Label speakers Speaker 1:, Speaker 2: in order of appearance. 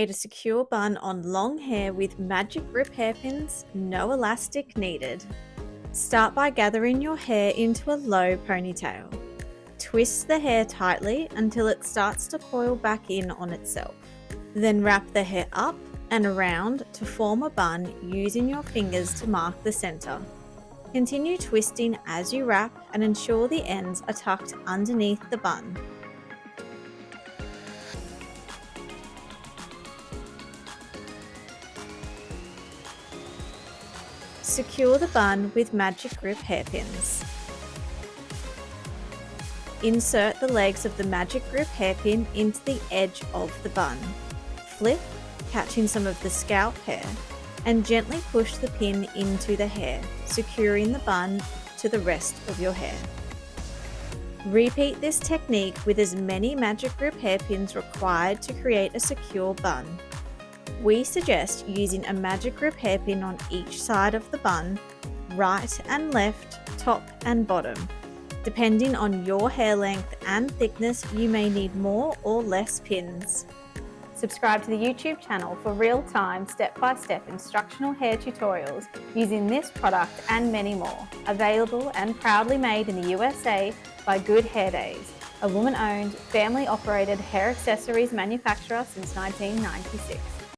Speaker 1: Create a secure bun on long hair with Magic-Grip hairpins, no elastic needed. Start by gathering your hair into a low ponytail. Twist the hair tightly until it starts to coil back in on itself. Then wrap the hair up and around to form a bun using your fingers to mark the center. Continue twisting as you wrap and ensure the ends are tucked underneath the bun. Secure the bun with Magic-Grip hairpins. Insert the legs of the Magic-Grip hairpin into the edge of the bun. Flip, catching some of the scalp hair, and gently push the pin into the hair, securing the bun to the rest of your hair. Repeat this technique with as many Magic-Grip hairpins required to create a secure bun. We suggest using a Magic-Grip hairpin on each side of the bun, right and left, top and bottom. Depending on your hair length and thickness, you may need more or less pins.
Speaker 2: Subscribe to the YouTube channel for real-time, step-by-step instructional hair tutorials using this product and many more. Available and proudly made in the USA by Good Hair Days, a woman-owned, family-operated hair accessories manufacturer since 1996.